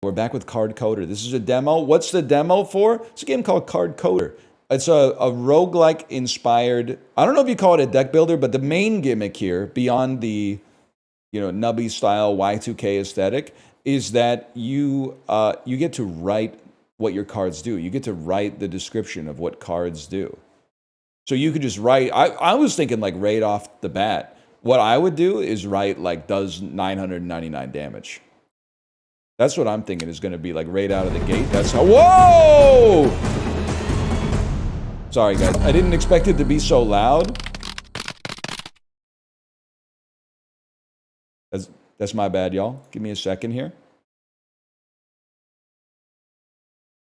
we're back with Card Coder. This is a demo. What's the demo for? It's a game called Card Coder. It's a roguelike inspired, I don't know if you call it a deck builder, but the main gimmick here, beyond the nubby style Y2K aesthetic, is that you get to write what your cards do. You get to write the description of what cards do. So you could just write, I was thinking like right off the bat, what I would do is write like does 999 damage. That's what I'm thinking is going to be like right out of the gate. That's how, whoa! Sorry guys, I didn't expect it to be so loud. That's my bad, y'all. Give me a second here.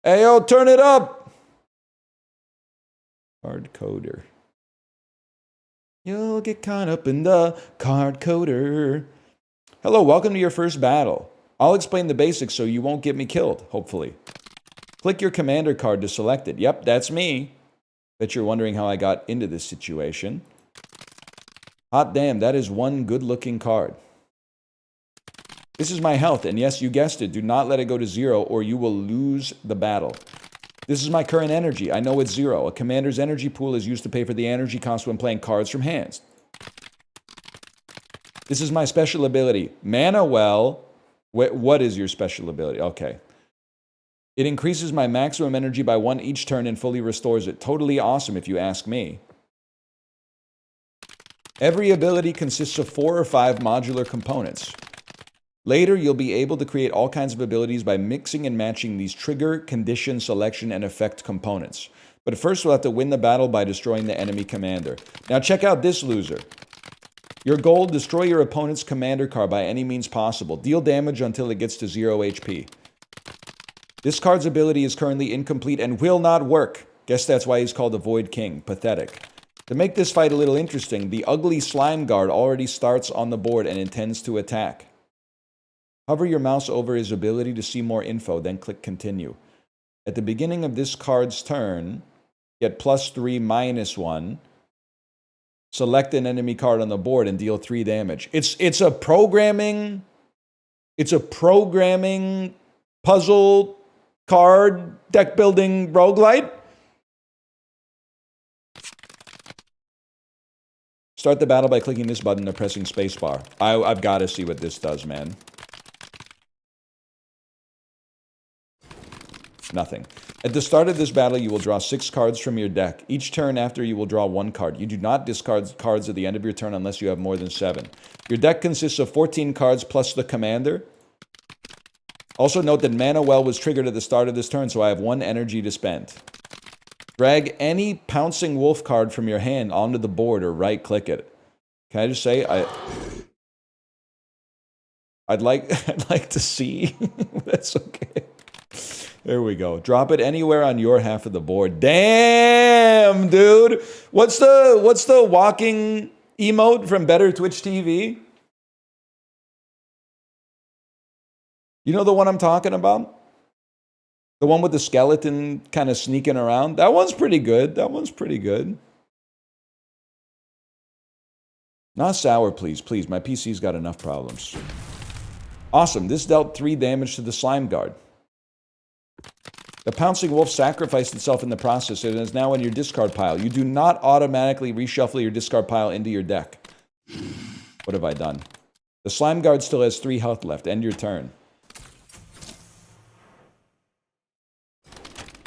Hey, yo, turn it up! Card Coder. You'll get caught up in the Card Coder. Hello, welcome to your first battle. I'll explain the basics so you won't get me killed, hopefully. Click your commander card to select it. Yep, that's me. Bet you're wondering how I got into this situation. Hot damn, that is one good-looking card. This is my health, and yes, you guessed it. Do not let it go to 0 or you will lose the battle. This is my current energy. I know it's 0. A commander's energy pool is used to pay for the energy cost when playing cards from hands. This is my special ability. Mana Well. What is your special ability? Okay. It increases my maximum energy by 1 each turn and fully restores it. Totally awesome if you ask me. Every ability consists of 4 or 5 modular components. Later, you'll be able to create all kinds of abilities by mixing and matching these trigger, condition, selection, and effect components. But first, we'll have to win the battle by destroying the enemy commander. Now check out this loser. Your goal, destroy your opponent's commander card by any means possible. Deal damage until it gets to 0 HP. This card's ability is currently incomplete and will not work. Guess that's why he's called the Void King. Pathetic. To make this fight a little interesting, the ugly slime guard already starts on the board and intends to attack. Hover your mouse over his ability to see more info, then click continue. At the beginning of this card's turn, get +3, -1. Select an enemy card on the board and deal 3 damage. It's a programming puzzle card deck building roguelite. Start the battle by clicking this button and pressing spacebar. I've got to see what this does, man. Nothing. At the start of this battle, you will draw 6 cards from your deck. Each turn after, you will draw 1 card. You do not discard cards at the end of your turn unless you have more than 7. Your deck consists of 14 cards plus the commander. Also note that Mana Well was triggered at the start of this turn, so I have 1 energy to spend. Drag any Pouncing Wolf card from your hand onto the board or right-click it. Can I just say, I'd like to see. That's okay. There we go. Drop it anywhere on your half of the board. Damn, dude. What's the walking emote from Better Twitch TV? You know the one I'm talking about? The one with the skeleton kind of sneaking around? That one's pretty good. That one's pretty good. Not sour, please. Please, my PC's got enough problems. Awesome. This dealt 3 damage to the slime guard. The Pouncing Wolf sacrificed itself in the process and is now in your discard pile. You do not automatically reshuffle your discard pile into your deck. What have I done? The slime guard still has 3 health left. End your turn.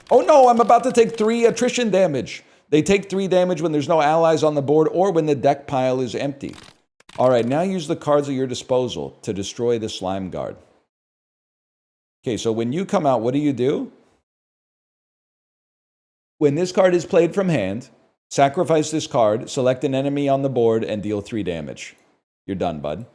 Oh no, I'm about to take 3 attrition damage. They take 3 damage when there's no allies on the board or when the deck pile is empty. Alright, now use the cards at your disposal to destroy the slime guard. Okay, so when you come out, what do? When this card is played from hand, sacrifice this card, select an enemy on the board, and deal 3 damage. You're done, bud.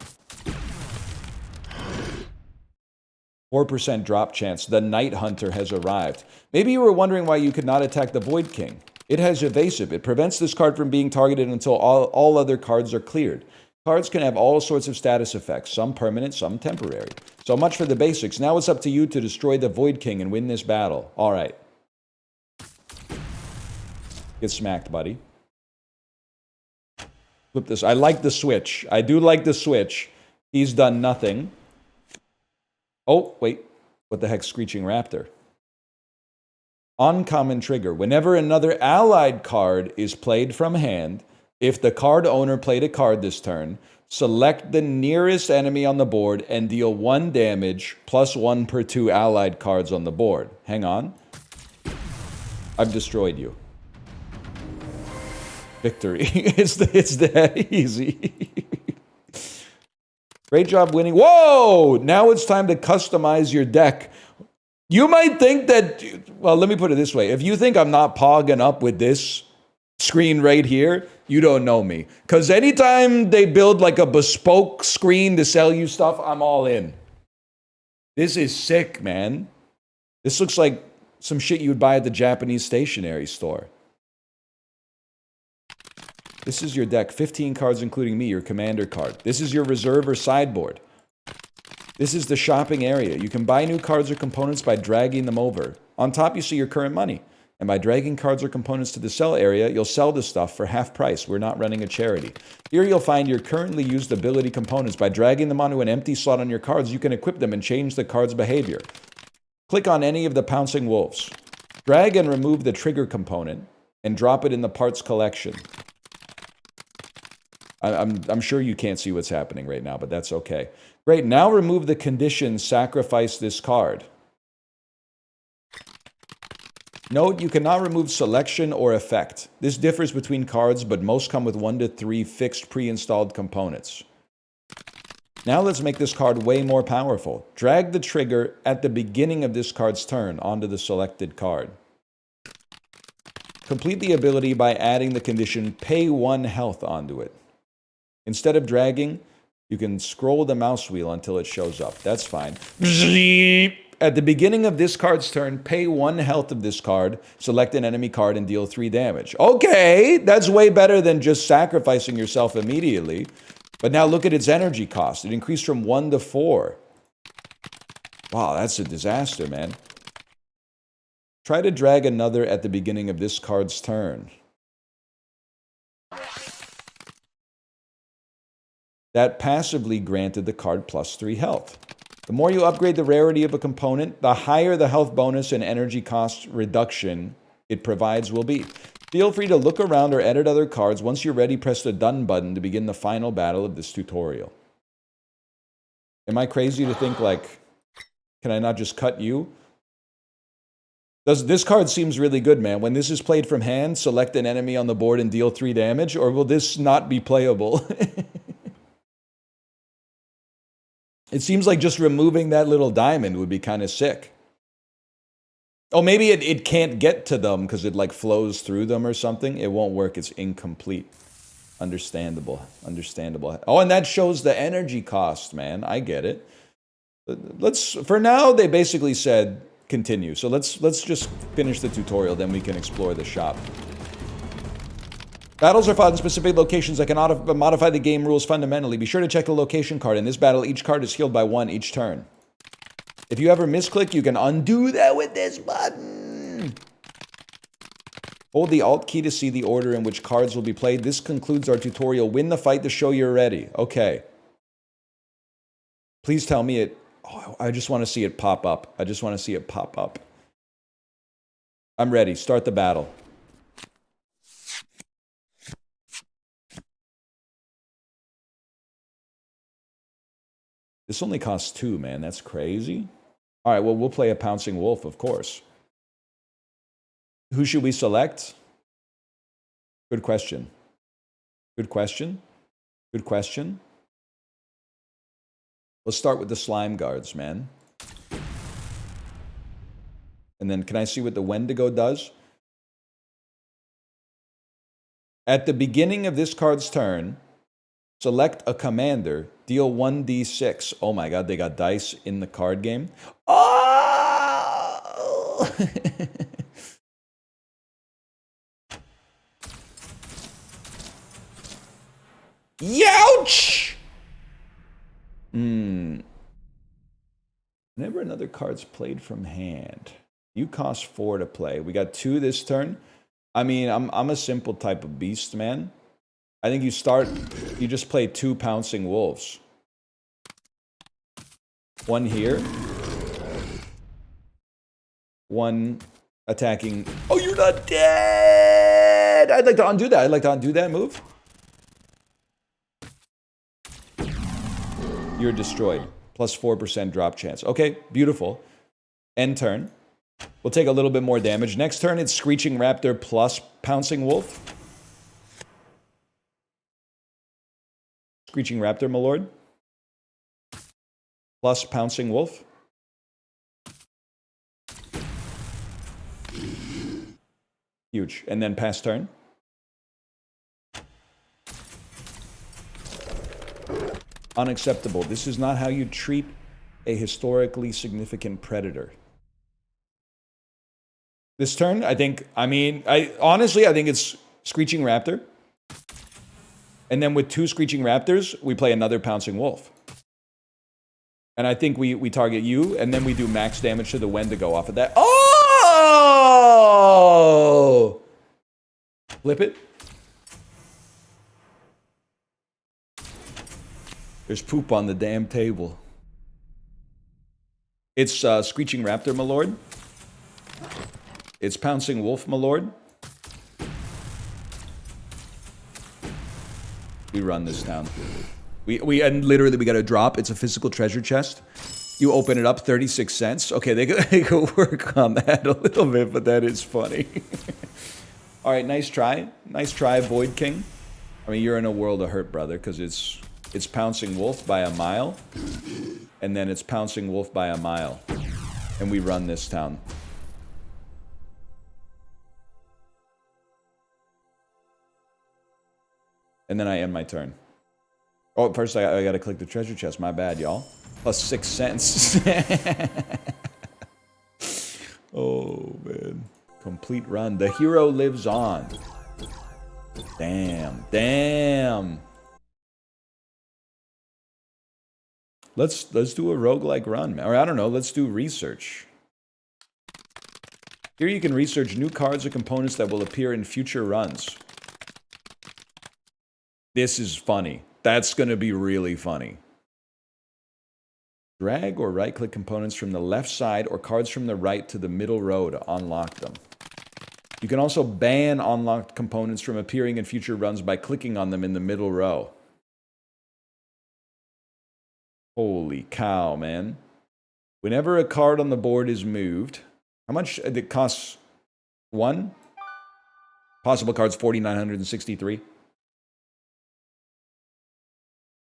4% drop chance. The Night Hunter has arrived. Maybe you were wondering why you could not attack the Void King. It has evasive. It prevents this card from being targeted until all other cards are cleared. Cards can have all sorts of status effects, some permanent, some temporary. So much for the basics. Now it's up to you to destroy the Void King and win this battle. All right. Get smacked, buddy. Flip this. I like the switch. I do like the switch. He's done nothing. Oh, wait. What the heck, Screeching Raptor? Uncommon trigger. Whenever another allied card is played from hand, if the card owner played a card this turn, select the nearest enemy on the board and deal 1 damage plus 1 per 2 allied cards on the board. Hang on. I've destroyed you. Victory. It's that easy. Great job winning. Whoa! Now it's time to customize your deck. You might think that, well, let me put it this way. If you think I'm not pogging up with this screen right here, you don't know me. Because anytime they build like a bespoke screen to sell you stuff, I'm all in. This is sick, man. This looks like some shit you would buy at the Japanese stationery store. This is your deck. 15 cards including me, your commander card. This is your reserve or sideboard. This is the shopping area. You can buy new cards or components by dragging them over. On top, you see your current money. And by dragging cards or components to the sell area, you'll sell the stuff for half price. We're not running a charity. Here you'll find your currently used ability components. By dragging them onto an empty slot on your cards, you can equip them and change the card's behavior. Click on any of the Pouncing Wolves. Drag and remove the trigger component and drop it in the parts collection. I'm sure you can't see what's happening right now, but that's okay. Great, now remove the condition, sacrifice this card. Note, you cannot remove selection or effect. This differs between cards, but most come with 1 to 3 fixed pre-installed components. Now let's make this card way more powerful. Drag the trigger at the beginning of this card's turn onto the selected card. Complete the ability by adding the condition, pay 1 health onto it. Instead of dragging, you can scroll the mouse wheel until it shows up. That's fine. At the beginning of this card's turn, pay 1 health of this card, select an enemy card, and deal 3 damage. Okay, that's way better than just sacrificing yourself immediately. But now look at its energy cost. It increased from 1 to 4. Wow, that's a disaster, man. Try to drag another at the beginning of this card's turn. That passively granted the card plus 3 health. The more you upgrade the rarity of a component, the higher the health bonus and energy cost reduction it provides will be. Feel free to look around or edit other cards. Once you're ready, press the done button to begin the final battle of this tutorial. Am I crazy to think, like, can I not just cut you? This card seems really good, man. When this is played from hand, select an enemy on the board and deal 3 damage, or will this not be playable? It seems like just removing that little diamond would be kind of sick. Oh, maybe it can't get to them because it like flows through them or something. It won't work. It's incomplete. Understandable. Understandable. Oh, and that shows the energy cost, man. I get it. For now, they basically said continue. So let's just finish the tutorial, then we can explore the shop. Battles are fought in specific locations that can modify the game rules fundamentally. Be sure to check the location card. In this battle, each card is healed by 1 each turn. If you ever misclick, you can undo that with this button. Hold the Alt key to see the order in which cards will be played. This concludes our tutorial. Win the fight to show you're ready. Okay. Please tell me it... Oh, I just want to see it pop up. I just want to see it pop up. I'm ready. Start the battle. This only costs 2, man. That's crazy. All right, well, we'll play a Pouncing Wolf, of course. Who should we select? Good question. Good question. Good question. Let's start with the Slime Guards, man. And then can I see what the Wendigo does? At the beginning of this card's turn, select a commander, deal 1d6. Oh my god, they got dice in the card game. Oh! Youch! Whenever another card's played from hand, you cost 4 to play. We got 2 this turn. I mean, I'm a simple type of beast, man. I think you just play 2 Pouncing Wolves. 1 here. 1 attacking. Oh, you're not dead! I'd like to undo that. I'd like to undo that move. You're destroyed. Plus 4% drop chance. Okay, beautiful. End turn. We'll take a little bit more damage. Next turn, it's Screeching Raptor plus Pouncing Wolf. Screeching Raptor, my lord. Plus Pouncing Wolf. Huge. And then pass turn. Unacceptable. This is not how you treat a historically significant predator. This turn, I think, honestly, I think it's Screeching Raptor. And then with 2 Screeching Raptors, we play another Pouncing Wolf. And I think we target you, and then we do max damage to the Wendigo off of that. Oh! Flip it. There's poop on the damn table. It's Screeching Raptor, my lord. It's Pouncing Wolf, my lord. We run this down. And literally we got a drop. It's a physical treasure chest. You open it up, 36 cents. Okay, they could work on that a little bit, but that is funny. All right, nice try. Nice try, Void King. I mean, you're in a world of hurt, brother, because it's Pouncing Wolf by a mile, and then it's Pouncing Wolf by a mile. And we run this town. And then I end my turn. Oh, first I gotta click the treasure chest. My bad, y'all. Plus 6 cents. Oh, man. Complete run. The hero lives on. Damn. Damn. Let's do a roguelike run, man. Or I don't know, let's do research. Here you can research new cards or components that will appear in future runs. This is funny. That's going to be really funny. Drag or right-click components from the left side or cards from the right to the middle row to unlock them. You can also ban unlocked components from appearing in future runs by clicking on them in the middle row. Holy cow, man. Whenever a card on the board is moved, how much it costs? 1? Possible cards 4,963.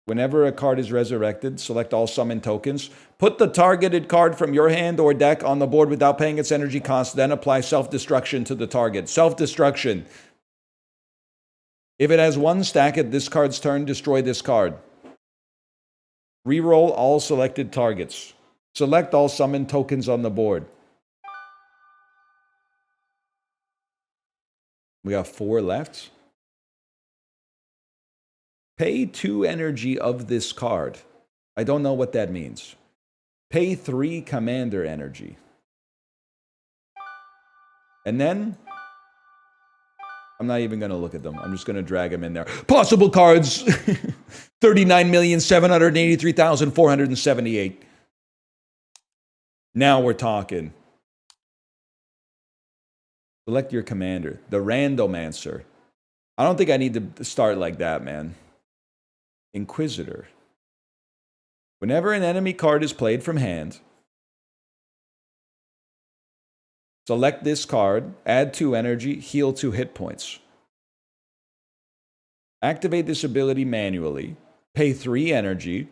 Whenever a card is resurrected, select all summon tokens. Put the targeted card from your hand or deck on the board without paying its energy cost, then apply self-destruction to the target. Self-destruction. If it has 1 stack at this card's turn, destroy this card. Reroll all selected targets. Select all summon tokens on the board. We got 4 left. Pay 2 energy of this card. I don't know what that means. Pay 3 commander energy. And then, I'm not even going to look at them. I'm just going to drag them in there. Possible cards! 39,783,478. Now we're talking. Select your commander. The Randomancer. I don't think I need to start like that, man. Inquisitor. Whenever an enemy card is played from hand, select this card, add 2 energy, heal 2 hit points. Activate this ability manually, pay 3 energy,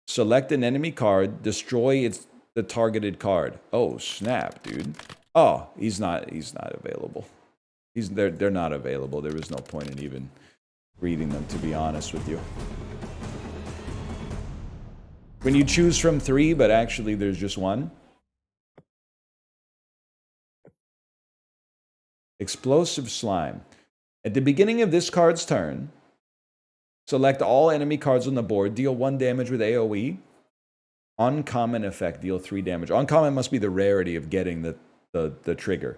select an enemy card, destroy the targeted card. Oh, snap, dude. Oh, he's not available. They're not available. There was no point in even reading them, to be honest with you. When you choose from 3, but actually there's just 1. Explosive Slime. At the beginning of this card's turn, select all enemy cards on the board, deal 1 damage with AoE. Uncommon effect, deal 3 damage. Uncommon must be the rarity of getting the trigger.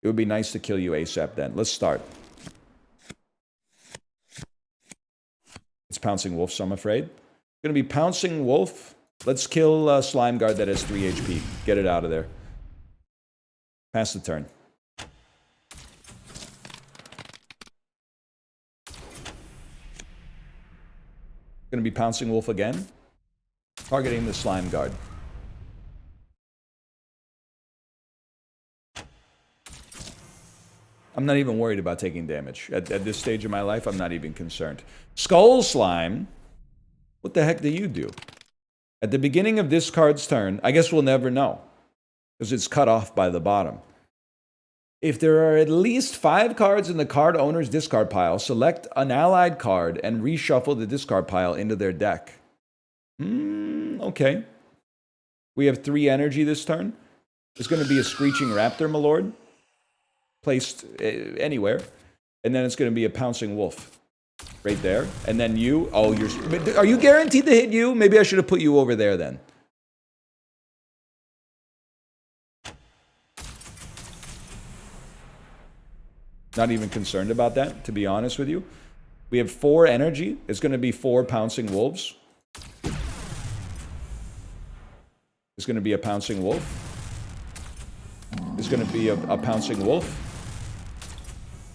It would be nice to kill you ASAP then. Let's start. It's Pouncing Wolf, so I'm afraid. Gonna be Pouncing Wolf. Let's kill Slime Guard that has 3 HP. Get it out of there. Pass the turn. Gonna be Pouncing Wolf again. Targeting the Slime Guard. I'm not even worried about taking damage. At this stage of my life, I'm not even concerned. Skull Slime. What the heck do you do? At the beginning of this card's turn, I guess we'll never know, because it's cut off by the bottom. If there are at least 5 cards in the card owner's discard pile, select an allied card and reshuffle the discard pile into their deck. Okay. We have 3 energy this turn. It's going to be a Screeching Raptor, my lord. Placed anywhere. And then it's going to be a Pouncing Wolf. Right there. And then you. Oh, are you guaranteed to hit you? Maybe I should have put you over there then. Not even concerned about that, to be honest with you. We have 4 energy. It's going to be 4 Pouncing Wolves. It's going to be a Pouncing Wolf. It's going to be a Pouncing Wolf.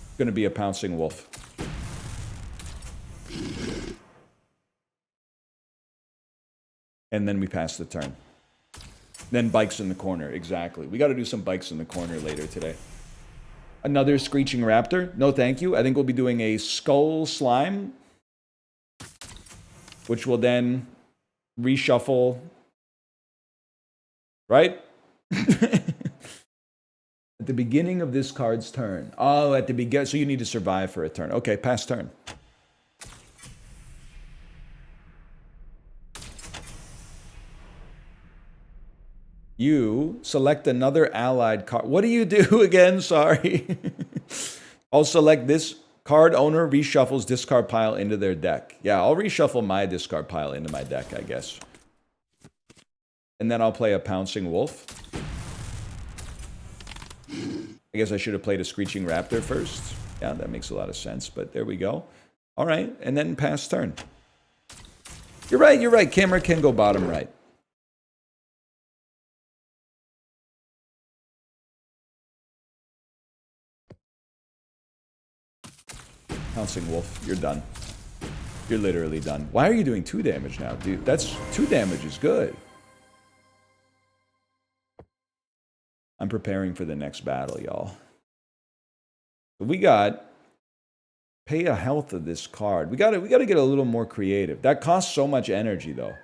It's going to be a Pouncing Wolf. And then we pass the turn. Then bikes in the corner. Exactly. We got to do some bikes in the corner later today. Another Screeching Raptor. No, thank you. I think we'll be doing a Skull Slime, which will then reshuffle. Right? At the beginning of this card's turn. Oh, at the beginning. So you need to survive for a turn. Okay, pass turn. You select another allied card. What do you do again? Sorry. I'll select this card owner reshuffles discard pile into their deck. Yeah, I'll reshuffle my discard pile into my deck, I guess. And then I'll play a Pouncing Wolf. I guess I should have played a Screeching Raptor first. Yeah, that makes a lot of sense, but there we go. All right, and then pass turn. You're right. Camera can go bottom right. Pouncing Wolf, you're done. You're literally done. Why are you doing 2 damage now, dude? That's 2 damage is good. I'm preparing for the next battle, y'all. We got pay a health of this card. We gotta get a little more creative. That costs so much energy though.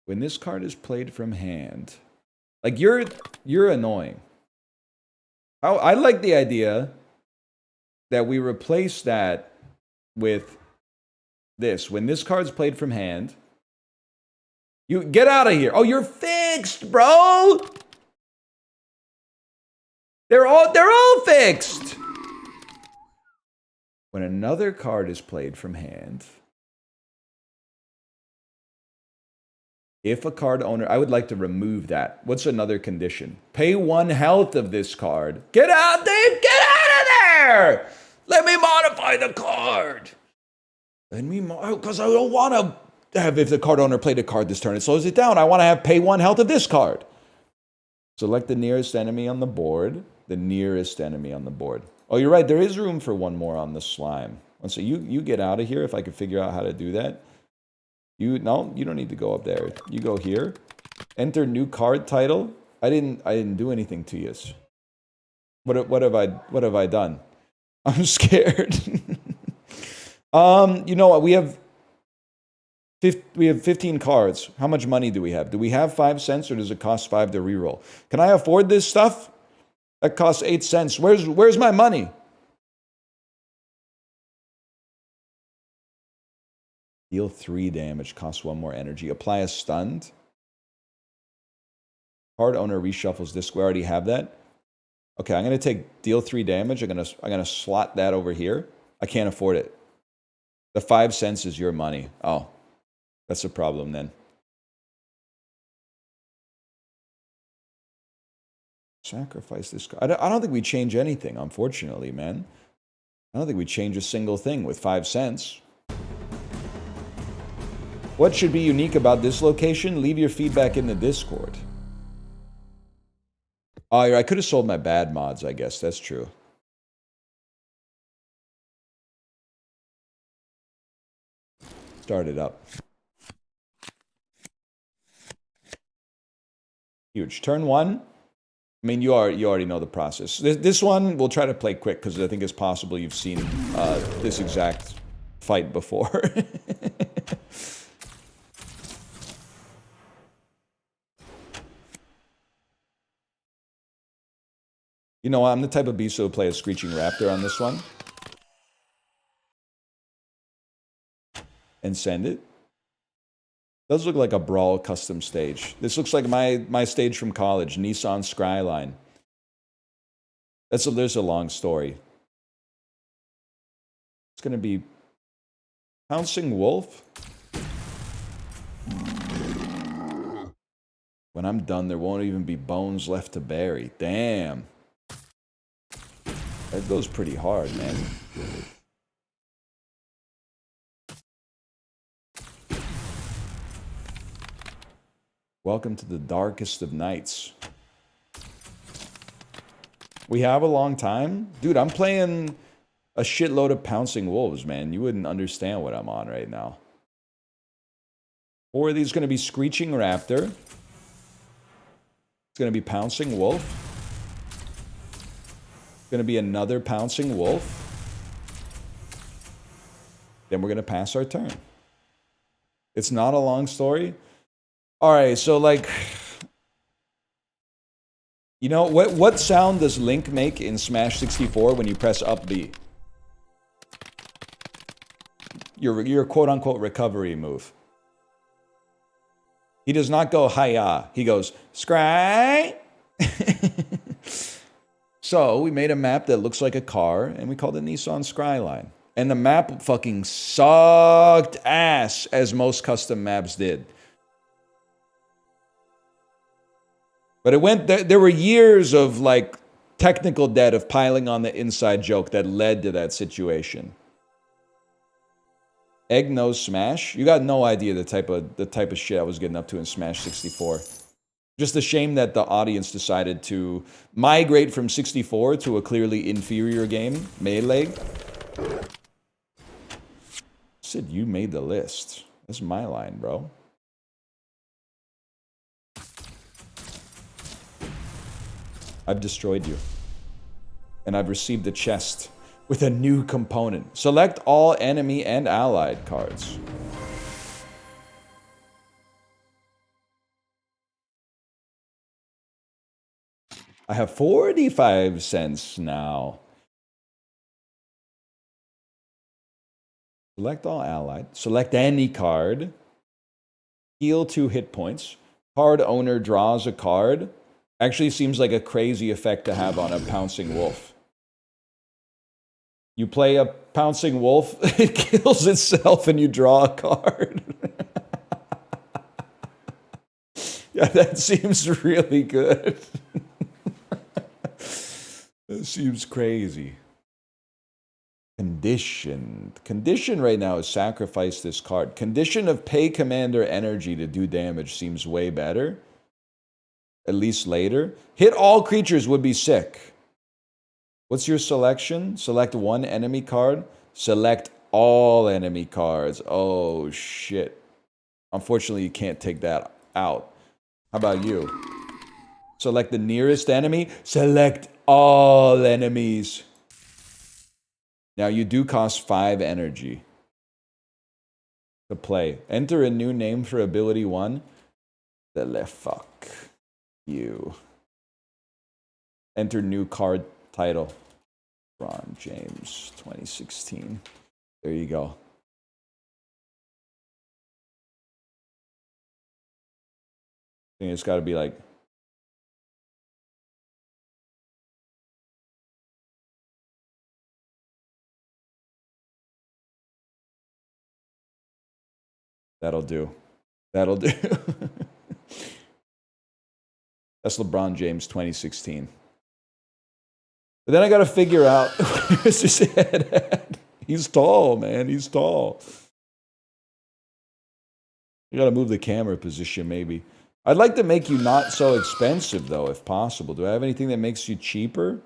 When this card is played from hand, like you're annoying. I like the idea that we replace that with this. When this card's played from hand, you get out of here. Oh, you're fixed, bro. They're all fixed. When another card is played from hand, if a card owner, I would like to remove that. What's another condition? Pay 1 health of this card. Get out there! Get out of there! Let me modify the card. Because I don't want to have, if the card owner played a card this turn, it slows it down. I want to have pay 1 health of this card. Select the nearest enemy on the board. The nearest enemy on the board. Oh, you're right. There is room for 1 more on the slime. So you get out of here if I could figure out how to do that. No, you don't need to go up there. You go here. Enter new card title. I didn't do anything to you. What have I done? I'm scared. You know what? We have 15 cards. How much money do we have? Do we have 5 cents or does it cost 5 to reroll? Can I afford this stuff? That costs 8 cents. Where's my money? Deal 3 damage, costs 1 more energy. Apply a stunned. Card owner reshuffles this. We already have that. Okay, I'm gonna take deal 3 damage. I'm gonna slot that over here. I can't afford it. The 5 cents is your money. Oh, that's a problem then. Sacrifice this card. I don't think we change anything, unfortunately, man. I don't think we change a single thing with 5 cents. What should be unique about this location? Leave your feedback in the Discord. Oh, I could have sold my bad mods, I guess. That's true. Start it up. Huge. Turn 1. I mean, you already know the process. This one, we'll try to play quick, because I think it's possible you've seen this exact fight before. You know what? I'm the type of beast who will play a Screeching Raptor on this one. And send it. Does look like a Brawl custom stage. This looks like my stage from college, Nissan Skyline. There's a long story. It's gonna be Pouncing Wolf. When I'm done, there won't even be bones left to bury. Damn. That goes pretty hard, man. Welcome to the darkest of nights. We have a long time? Dude, I'm playing a shitload of Pouncing Wolves, man. You wouldn't understand what I'm on right now. 4 of these going to be Screeching Raptor. It's going to be Pouncing Wolf. Going to be another Pouncing Wolf. Then we're going to pass our turn. It's not a long story. All right, so like, you know, what sound does Link make in Smash 64 when you press up B? Your quote-unquote recovery move. He does not go hi-ya. He goes, scry. So we made a map that looks like a car, and we called it Nissan Skyline. And the map fucking sucked ass, as most custom maps did. But it went, there were years of like technical debt of piling on the inside joke that led to that situation. Egg nose smash? You got no idea the type of shit I was getting up to in Smash 64. Just a shame that the audience decided to migrate from 64 to a clearly inferior game, Melee. Sid, you made the list. That's my line, bro. I've destroyed you. And I've received a chest with a new component. Select all enemy and allied cards. I have 45 cents now. Select all allied. Select any card. Heal 2 hit points. Card owner draws a card. Actually seems like a crazy effect to have on a Pouncing Wolf. You play a Pouncing Wolf, it kills itself and you draw a card. Yeah, that seems really good. That seems crazy. Conditioned. Condition right now is sacrifice this card. Condition of pay commander energy to do damage seems way better. At least later. Hit all creatures would be sick. What's your selection? Select 1 enemy card. Select all enemy cards. Oh, shit. Unfortunately, you can't take that out. How about you? Select the nearest enemy. Select all enemies. Now, you do cost 5 energy to play. Enter a new name for ability 1. The le fuck you. Enter new card title. Lebron James 2016. There you go. I think it's got to be like... That'll do. That'll do. That's LeBron James 2016. But then I got to figure out where's his head at. He's tall, man. He's tall. You got to move the camera position, maybe. I'd like to make you not so expensive, though, if possible. Do I have anything that makes you cheaper?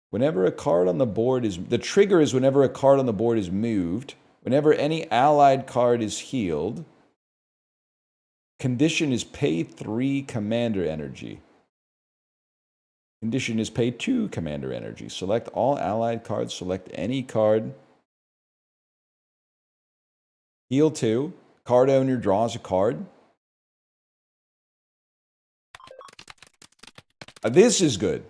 Whenever a card on the board is... The trigger is whenever a card on the board is moved. Whenever any allied card is healed. Condition is pay 3 commander energy. Condition is pay 2 commander energy. Select all allied cards. Select any card. Heal 2. Card owner draws a card. This is good.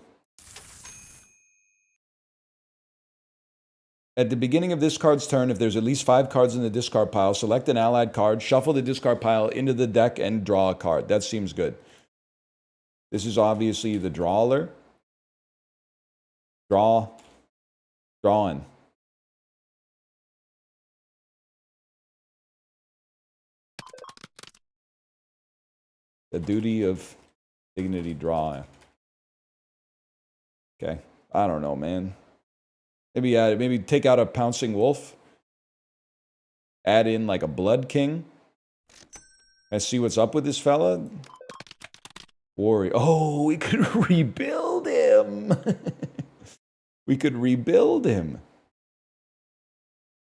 At the beginning of this card's turn, if there's at least 5 cards in the discard pile, select an allied card, shuffle the discard pile into the deck, and draw a card. That seems good. This is obviously the drawer. Drawing. The duty of dignity draw. Okay. I don't know, man. Maybe take out a pouncing wolf. Add in like a blood king. Let's see what's up with this fella. Warrior. Oh, we could rebuild him. We could rebuild him.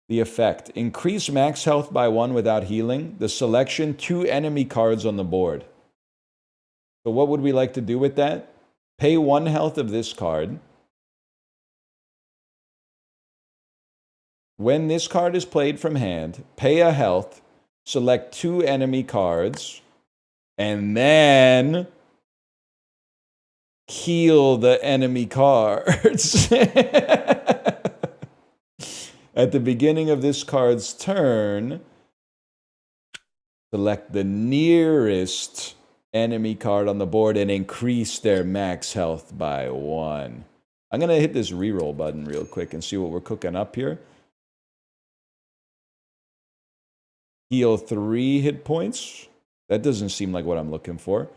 The effect. Increase max health by 1 without healing. The selection 2 enemy cards on the board. So what would we like to do with that? Pay 1 health of this card. When this card is played from hand, pay a health, select 2 enemy cards, and then heal the enemy cards. At the beginning of this card's turn, select the nearest enemy card on the board and increase their max health by 1. I'm going to hit this reroll button real quick and see what we're cooking up here. Heal 3 hit points. That doesn't seem like what I'm looking for.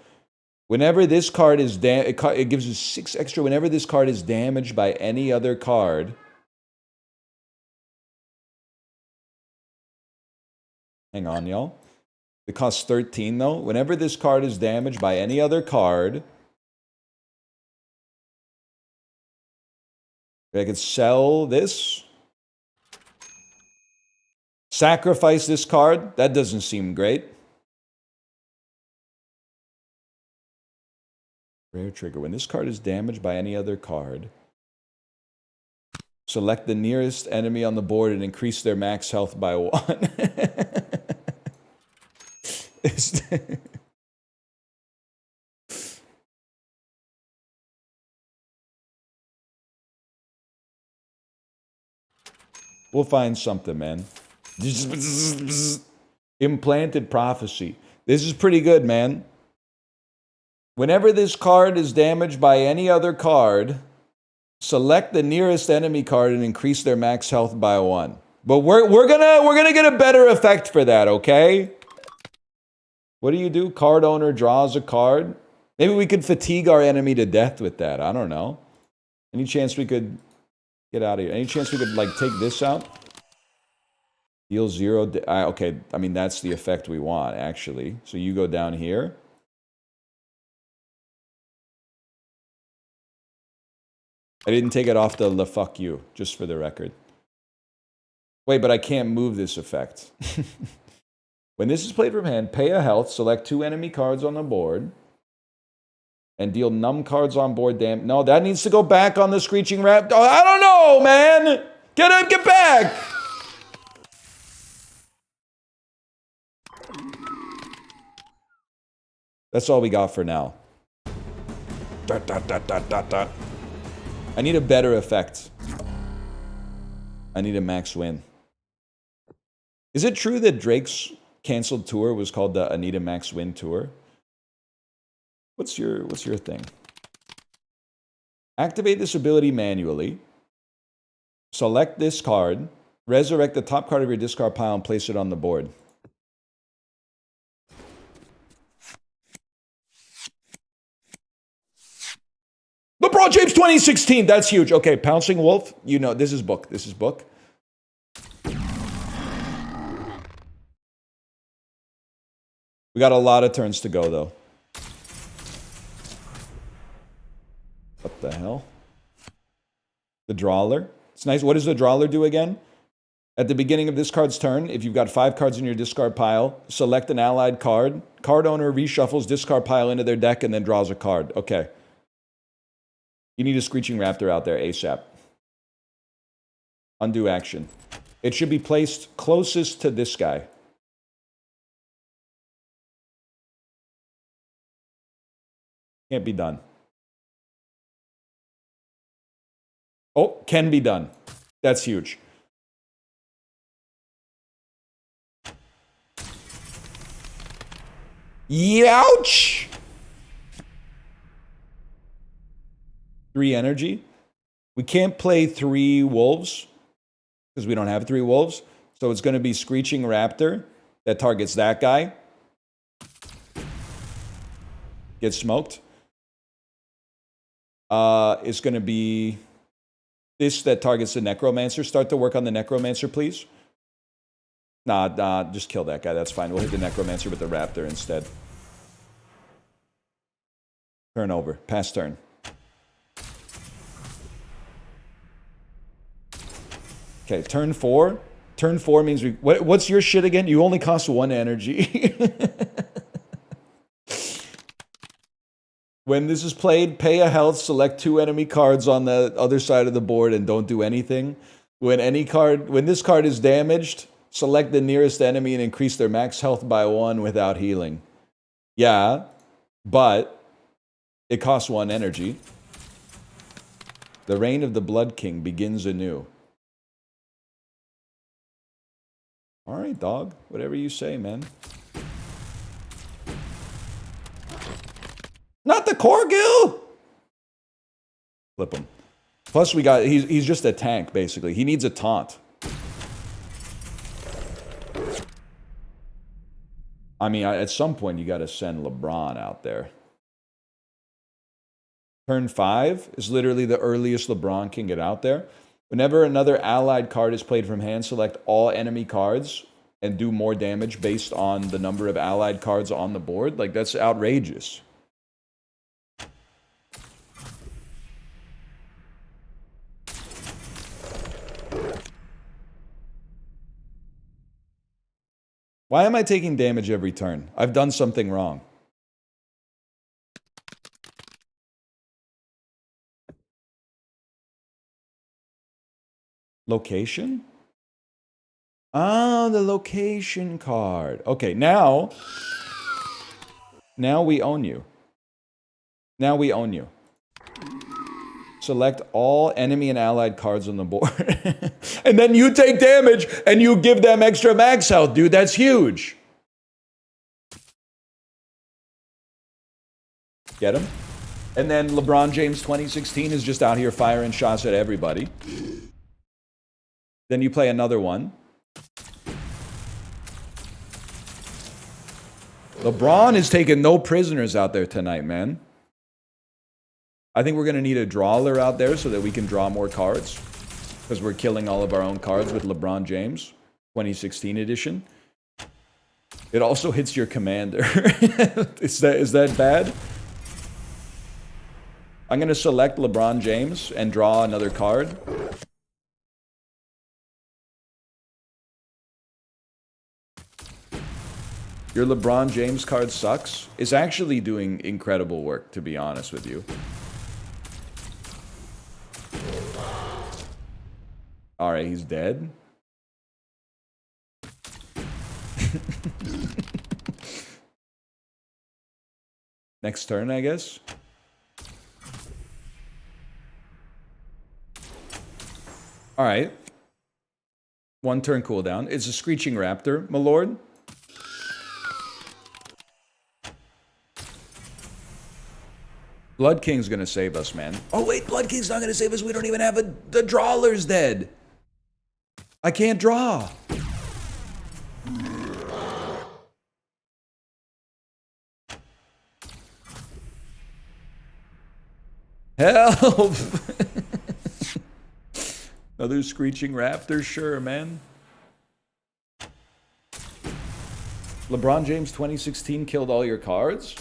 Whenever this card is it gives you 6 extra. Whenever this card is damaged by any other card. Hang on, y'all. It costs 13, though. Whenever this card is damaged by any other card, I could sell this. Sacrifice this card. That doesn't seem great. Rare trigger. When this card is damaged by any other card, select the nearest enemy on the board and increase their max health by 1. We'll find something, man. Implanted prophecy. This is pretty good, man. Whenever this card is damaged by any other card, select the nearest enemy card and increase their max health by 1. But we're gonna get a better effect for that, okay? What do? Card owner draws a card. Maybe we could fatigue our enemy to death with that. I don't know. Any chance we could get out of here? Any chance we could like take this out? Heal 0. Okay, I mean that's the effect we want actually. So you go down here. I didn't take it off the fuck you, just for the record. Wait, but I can't move this effect. When this is played from hand, pay a health, select 2 enemy cards on the board, and deal numb cards on board. Damn, no, that needs to go back on the Screeching Rat. Oh, I don't know, man! Get back! That's all we got for now. I need a better effect. I need a max win. Is it true that Drake's canceled tour was called the Anita Max Win Tour? What's your thing? Activate this ability manually. Select this card. Resurrect the top card of your discard pile and place it on the board. LeBron James 2016. That's huge. Okay, Pouncing Wolf. You know, this is book. This is book. We got a lot of turns to go, though. What the hell? The Drawler. It's nice. What does the Drawler do again? At the beginning of this card's turn, if you've got 5 cards in your discard pile, select an allied card. Card owner reshuffles discard pile into their deck and then draws a card. Okay. You need a Screeching Raptor out there ASAP. Undo action. It should be placed closest to this guy. Can't be done. Oh, can be done. That's huge. Youch! 3 energy. We can't play 3 wolves because we don't have 3 wolves. So it's going to be Screeching Raptor that targets that guy. Gets smoked. It's going to be this that targets the Necromancer. Start to work on the Necromancer, please. Nah, just kill that guy. That's fine. We'll hit the Necromancer with the Raptor instead. Turn over. Pass turn. Okay, turn 4. Turn 4 means we... What's your shit again? You only cost 1 energy. When this is played, pay a health, select 2 enemy cards on the other side of the board, and don't do anything. When this card is damaged, select the nearest enemy and increase their max health by 1 without healing. Yeah, but it costs 1 energy. The reign of the Blood King begins anew. All right, dog. Whatever you say, man. Not the Corgil! Flip him. Plus, he's just a tank, basically. He needs a taunt. I mean, at some point, you got to send LeBron out there. Turn 5 is literally the earliest LeBron can get out there. Whenever another allied card is played from hand, select all enemy cards and do more damage based on the number of allied cards on the board. Like, that's outrageous. Why am I taking damage every turn? I've done something wrong. Location? Ah, the location card. Okay, now we own you. Now we own you. Select all enemy and allied cards on the board. And then you take damage and you give them extra max health, dude. That's huge. Get him? And then LeBron James 2016 is just out here firing shots at everybody. Then you play another one. LeBron is taking no prisoners out there tonight, man. I think we're going to need a drawler out there so that we can draw more cards. Because we're killing all of our own cards with LeBron James, 2016 edition. It also hits your commander. Is that bad? I'm going to select LeBron James and draw another card. Your LeBron James card sucks. It's actually doing incredible work, to be honest with you. Alright, he's dead. Next turn, I guess. Alright. 1 turn cooldown. It's a Screeching Raptor, my lord. Blood King's gonna save us, man. Oh, wait, Blood King's not gonna save us. We don't even have the Drawler's dead. I can't draw. Help! Another Screeching Raptor? Sure, man. LeBron James 2016 killed all your cards?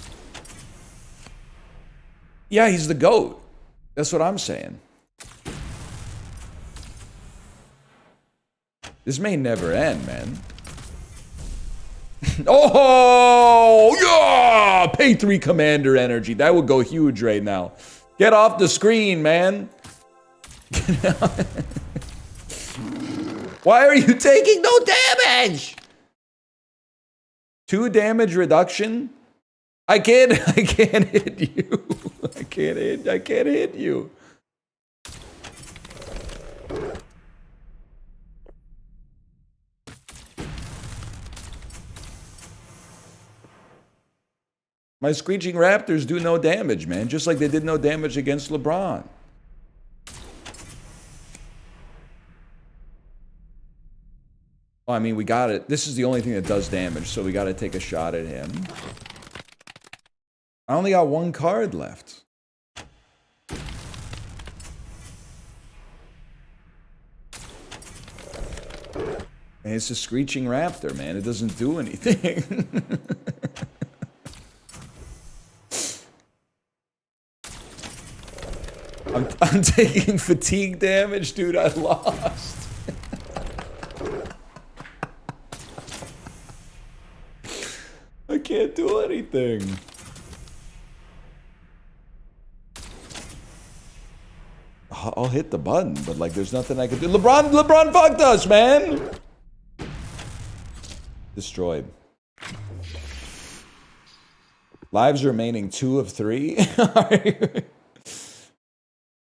Yeah, he's the GOAT. That's what I'm saying. This may never end, man. Oh, yeah! Pay 3 commander energy. That would go huge right now. Get off the screen, man. Why are you taking no damage? 2 damage reduction? I can't hit you. I can't hit you. My Screeching Raptors do no damage, man. Just like they did no damage against LeBron. Oh, I mean, we got it. This is the only thing that does damage, so we got to take a shot at him. I only got 1 card left. And it's a Screeching Raptor, man. It doesn't do anything. I'm taking fatigue damage, dude. I lost. I can't do anything. I'll hit the button, but like there's nothing I can do. LeBron fucked us, man. Destroyed. Lives remaining 2 of 3.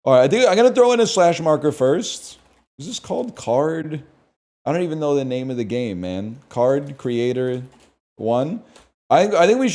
All right, I think I'm gonna throw in a slash marker first. Is this called Card? I don't even know the name of the game, man. Card Creator 1. I think we should.